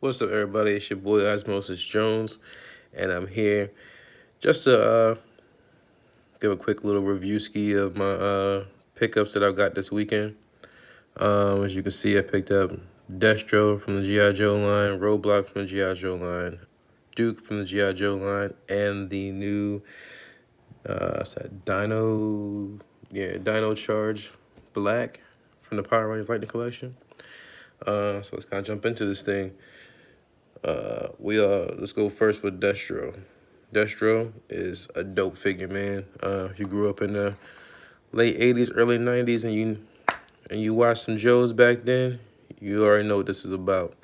What's up, everybody? It's your boy Osmosis Jones, and I'm here just to give a quick little review ski of my pickups that I've got this weekend. As you can see, I picked up Destro from the G.I. Joe line, Roadblock from the G.I. Joe line, Duke from the G.I. Joe line, and the new Dino, Dino Charge Black from the Power Rangers Lightning Collection. So let's kind of jump into this thing. Let's go first with Destro. Destro is a dope figure, man. If you grew up in the late '80s, early '90s, and you watched some Joes back then, you already know what this is about.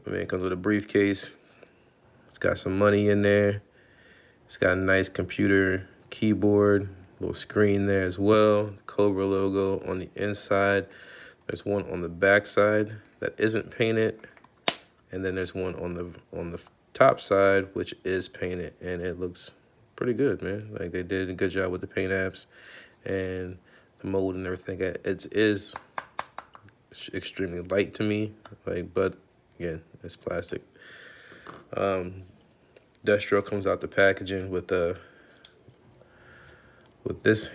Man, it comes with a briefcase. It's got some money in there. It's got a nice computer keyboard, little screen there as well. Cobra logo on the inside. There's one on the back side that isn't painted, and then there's one on the top side which is painted, and it looks pretty good, man. Like, they did a good job with the paint apps and the mold and everything. It is extremely light to me, like, but again, it's plastic. Destro comes out the packaging with this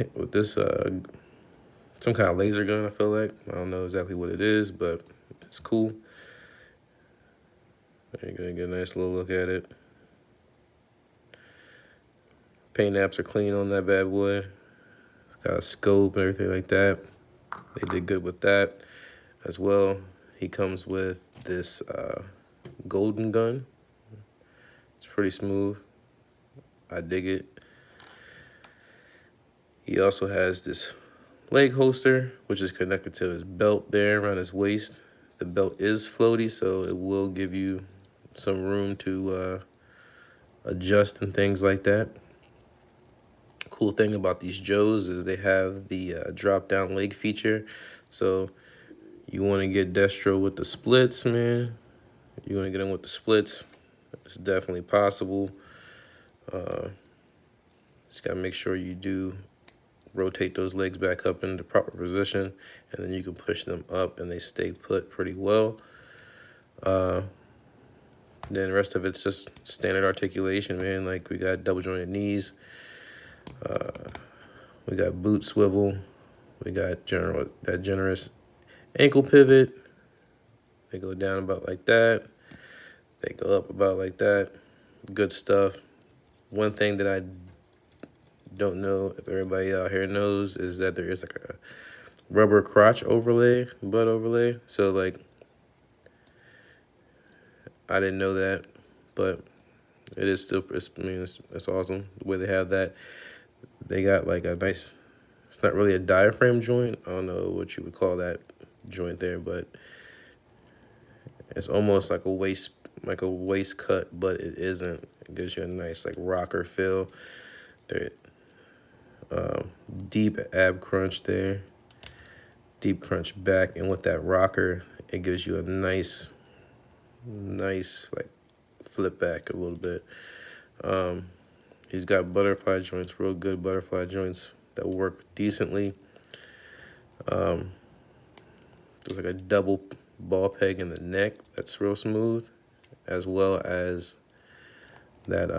some kind of laser gun. I feel like I don't know exactly what it is, but it's cool. You're gonna get a nice little look at it. Paint apps are clean on that bad boy. It's got a scope and everything like that. They did good with that as well. He comes with this golden gun. It's pretty smooth. I dig it. He also has this leg holster, which is connected to his belt there around his waist. The belt is floaty, so it will give you some room to adjust and things like that. Cool thing about these Joes is they have the drop down leg feature. So you want to get Destro with the splits, man. You want to get him with the splits. It's definitely possible. Just got to make sure you do rotate those legs back up into proper position, and then you can push them up and they stay put pretty well. Then the rest of it's just standard articulation, man. Like, we got double jointed knees. We got boot swivel. We got that generous ankle pivot. They go down about like that. They go up about like that. Good stuff. One thing that I don't know if everybody out here knows is that there is like a rubber crotch overlay, butt overlay. So, like, I didn't know that, but it is still, it's awesome the way they have that. They got like a nice, it's not really a diaphragm joint. I don't know what you would call that joint there, but it's almost like a waist cut, but it isn't. It gives you a nice like rocker feel. There, deep ab crunch there, deep crunch back, and with that rocker, it gives you a nice like flip back a little bit. He's got butterfly joints, real good butterfly joints that work decently. There's like a double ball peg in the neck that's real smooth, as well as that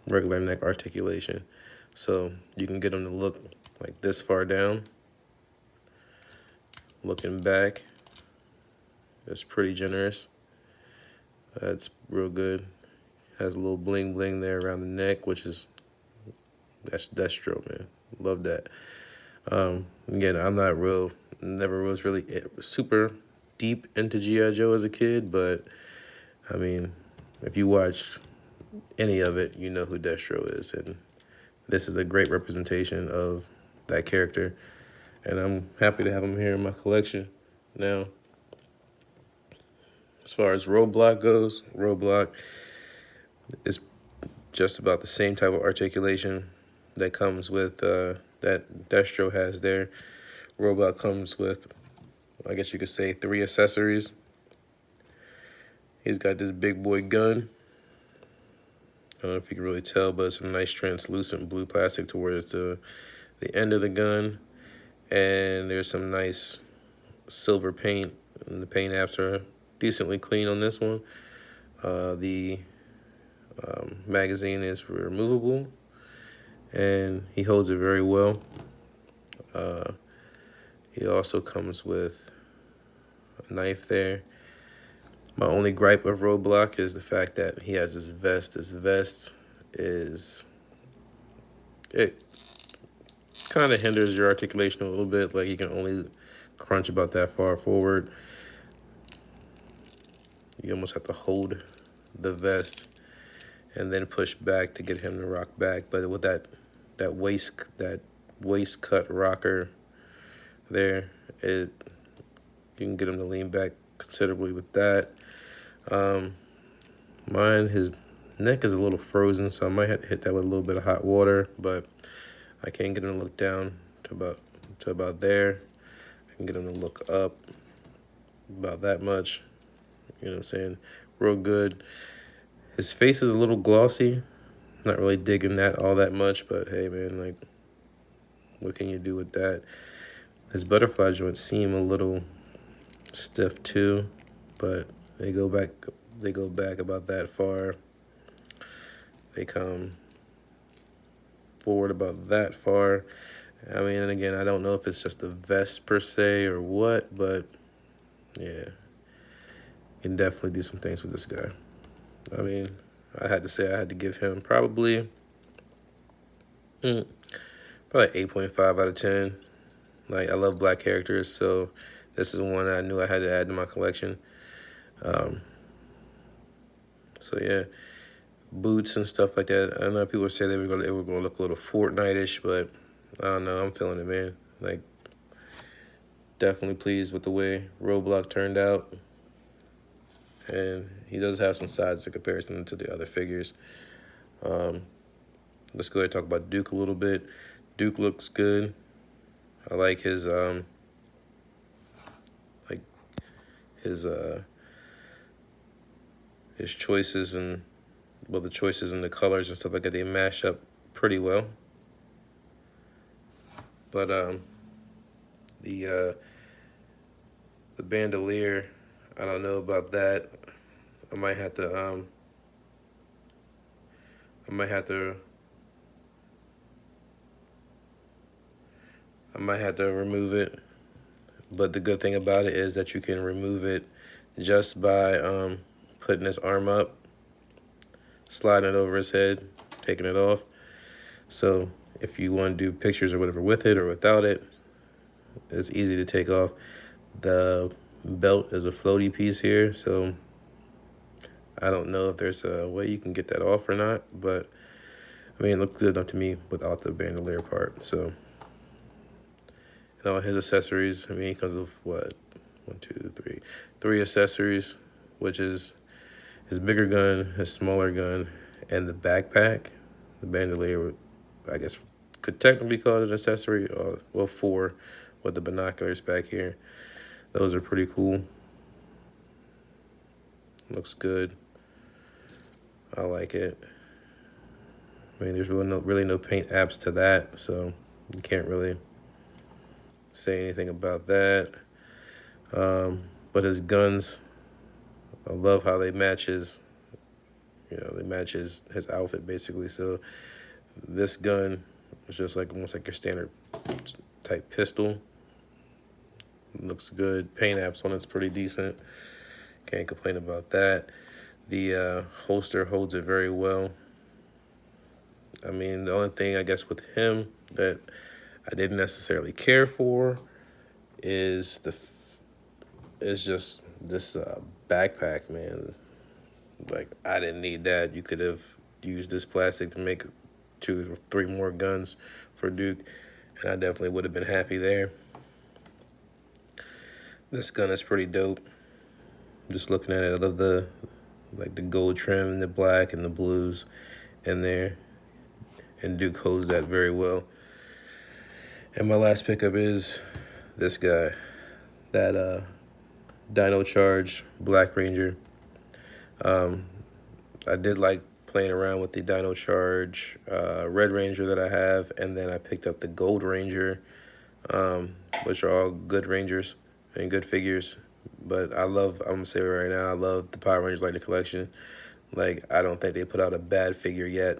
regular neck articulation. So you can get him to look like this far down. Looking back, it's pretty generous. That's real good. Has a little bling bling there around the neck, that's Destro, man. Love that. Again, never was really super deep into G.I. Joe as a kid, but I mean, if you watch any of it, you know who Destro is, and this is a great representation of that character, and I'm happy to have him here in my collection. Now, as far as Roadblock goes, Roadblock is just about the same type of articulation that comes with that Destro has there. Roadblock comes with, I guess you could say, 3 accessories. He's got this big boy gun. I don't know if you can really tell, but it's a nice translucent blue plastic towards the end of the gun. And there's some nice silver paint, and the paint apps are decently clean on this one. The magazine is removable, and he holds it very well. He also comes with a knife there. My only gripe of Roadblock is the fact that he has this vest. This vest is, it kind of hinders your articulation a little bit. Like, you can only crunch about that far forward. You almost have to hold the vest and then push back to get him to rock back. But with that waist cut rocker there, you can get him to lean back considerably with that. His neck is a little frozen, so I might have to hit that with a little bit of hot water, but I can't get him to look down to about there. I can get him to look up about that much. You know what I'm saying? Real good. His face is a little glossy. Not really digging that all that much, but hey, man, like, what can you do with that? His butterfly joints seem a little stiff too, but they go back about that far. They come forward about that far. I mean, and again, I don't know if it's just the vest per se or what, but yeah, you can definitely do some things with this guy. I mean, I had to say I had to give him probably 8.5 out of 10. Like, I love black characters, so this is one I knew I had to add to my collection. So yeah, boots and stuff like that. I know people say they were gonna look a little Fortnite-ish, but I don't know. I'm feeling it, man. Like, definitely pleased with the way Roblox turned out, and he does have some sides in comparison to the other figures. Let's go ahead and talk about Duke a little bit. Duke looks good. I like his his choices and the choices and the colors and stuff like that. They mash up pretty well. But the bandolier, I don't know about that. I might have to remove it. But the good thing about it is that you can remove it just by putting his arm up, sliding it over his head, taking it off. So if you want to do pictures or whatever with it or without it, it's easy to take off. The belt is a floaty piece here, so I don't know if there's a way you can get that off or not, but I mean, it looks good enough to me without the bandolier part. So, and all his accessories, I mean, he comes with what? 3 accessories, which is his bigger gun, his smaller gun, and the backpack. The bandolier, I guess, could technically be called an accessory, or, well, 4 with the binoculars back here. Those are pretty cool. Looks good. I like it. I mean, there's really no paint apps to that, so you can't really say anything about that. But his guns, I love how they match his outfit basically. So this gun is just like almost like your standard type pistol. Looks good. Paint apps on it's pretty decent. Can't complain about that. The holster holds it very well. I mean, the only thing I guess with him that I didn't necessarily care for is just this backpack, man. Like, I didn't need that. You could have used this plastic to make 2 or 3 more guns for Duke, and I definitely would have been happy there. This gun is pretty dope. Just looking at it, I love the gold trim and the black and the blues in there, and Duke holds that very well. And my last pickup is this guy, that Dino Charge Black Ranger. I did like playing around with the Dino Charge Red Ranger that I have, and then I picked up the Gold Ranger, which are all good Rangers and good figures. But I'm gonna say it right now, I love the Power Rangers like the collection. Like, I don't think they put out a bad figure yet.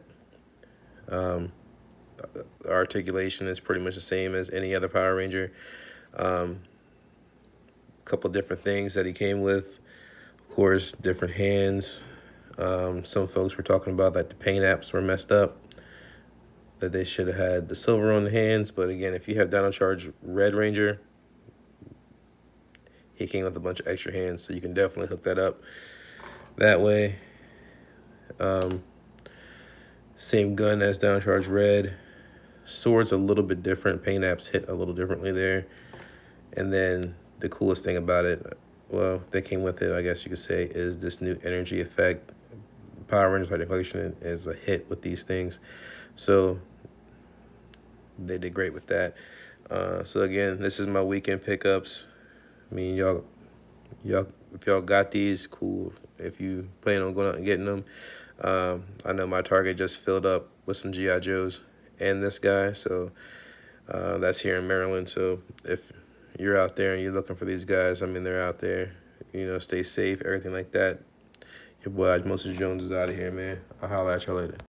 The articulation is pretty much the same as any other Power Ranger. Couple different things that he came with. Of course, different hands. Some folks were talking about that the paint apps were messed up, that they should have had the silver on the hands. But again, if you have Dino Charge Red Ranger, he came with a bunch of extra hands, so you can definitely hook that up that way. Same gun as Dino Charge Red. Sword's a little bit different. Paint apps hit a little differently there. And then the coolest thing about it, well, that came with it, I guess you could say, is this new energy effect. Power Rangers Fighting Collection is a hit with these things. So they did great with that. So again, this is my weekend pickups. I mean, y'all, if y'all got these, cool. If you plan on going out and getting them, I know my Target just filled up with some GI Joes and this guy. So that's here in Maryland. So if you're out there and you're looking for these guys, I mean, they're out there. You know, stay safe, everything like that. Your boy Moses Jones is out of here, man. I'll holler at y'all later.